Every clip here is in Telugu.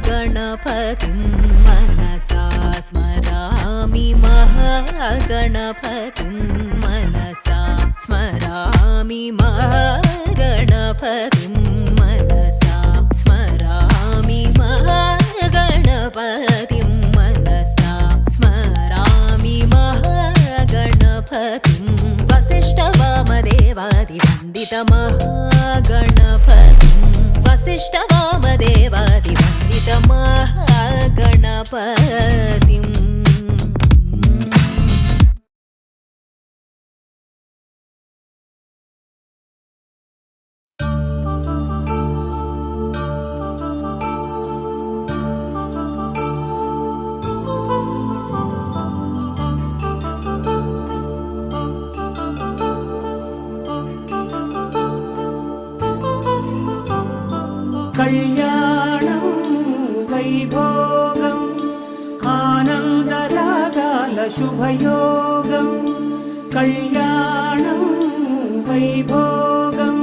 गणपतिं मनसा स्मरामि महागणपतिं मनसा स्मरामि महागणपतिं मनसा स्मरामि महागणपतिं मनसा स्मरामि महागणपतिं वसिष्ठवामदेवादिवन्दितमहागणपतिं वसिष्ठवामदेवादिवन्दितमहागणपतिम् కళ్యాణం వైభోగం ఆనందరాగాల శుభయోగం కళ్యాణం వైభోగం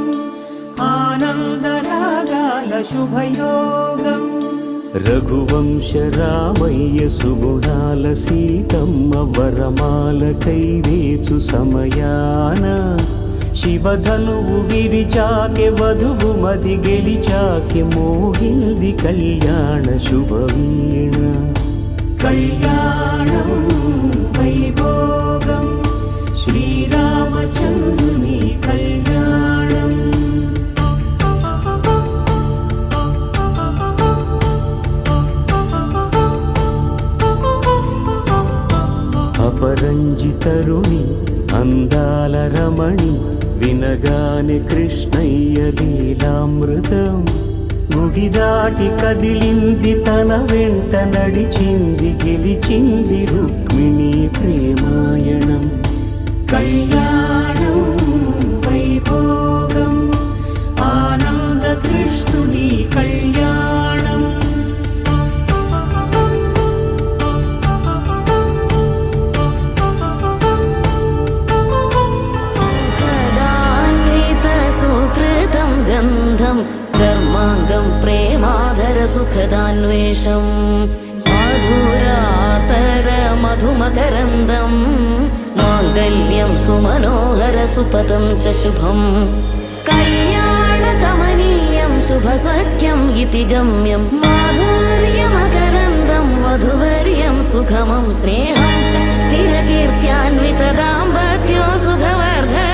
ఆనందరాగాల శుభయోగం రఘువంశ రామయ్య సుగుణాల సీతమ్మ వరమాల కైవేచు సమయాన శివధనువు విరిచాకె వధువు మది గెలిచాకె మోగింది కళ్యాణ శుభవీణ కళ్యాణం వైభోగం శ్రీరామచంద్రుని కళ్యాణం అపరంజి తరుణి అందాల రమణి వినగానే కృష్ణయ్య లీలామృతం గుడి దాటి కదిలింది తన వెంట నడిచింది గెలిచింది రుక్మిణి ప్రేమాయణం కళ్యాణం వైభోగం ఆనంద కృష్ణుని కళ్యాణం गन्धं धर्माङ्गं प्रेमाधर सुखदान्वेषं मधुरातर मधुमकरन्दं माङ्गल्यं सुमनोहर सुपदं च शुभं कल्याणकमनीयं शुभसख्यम् इति गम्यं माधुर्यमकरन्दं वधुवर्यं सुखमं स्नेहं च स्थिरकीर्त्यान्वितदाम्पत्यो सुखवर्धनम्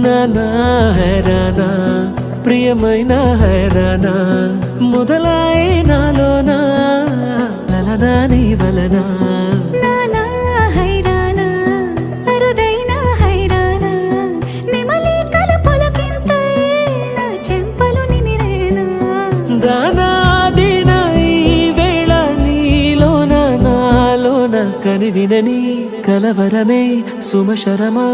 నానా హైరానా ప్రియమైన హైరానా మొదలాయి నాలోనా లలనా నీ వలనా నానా హైరానా అరుదైన హైరానా నెమలి కలపులకింతై నా చెంపలు నిమిరేనా దానాదిన ఈ వేళ నీలోన నాలోన కనివినని కలవరమే సుమశరమా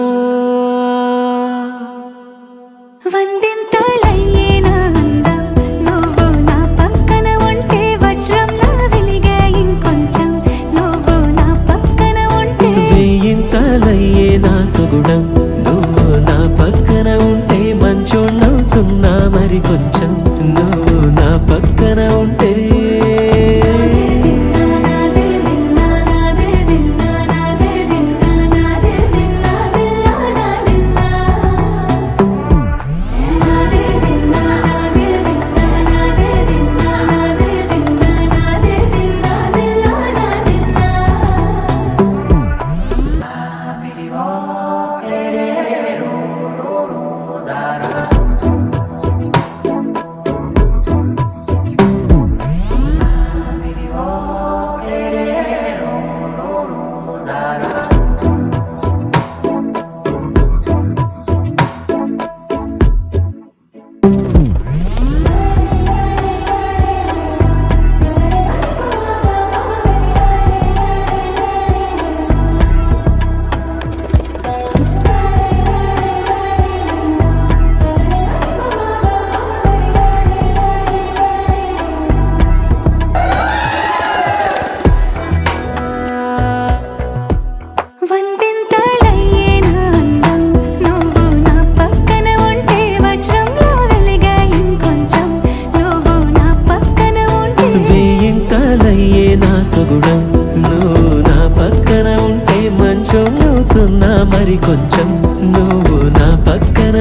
వందింతలయ్యేనా అందం నువ్వు నా పక్కన ఉంటే వజ్రంలా వెలిగే ఇంకొంచెం నువ్వు నా పక్కన ఉంటే వేయింతలయ్యే నా సుగుణం నువ్వు నా పక్కన ఉంటే మంచోళ్ళవుతున్నా మరి కొంచెం నువ్వు నా పక్కన ఉంటే అవుతున్నా మరి కొంచెం నువ్వు నా పక్కన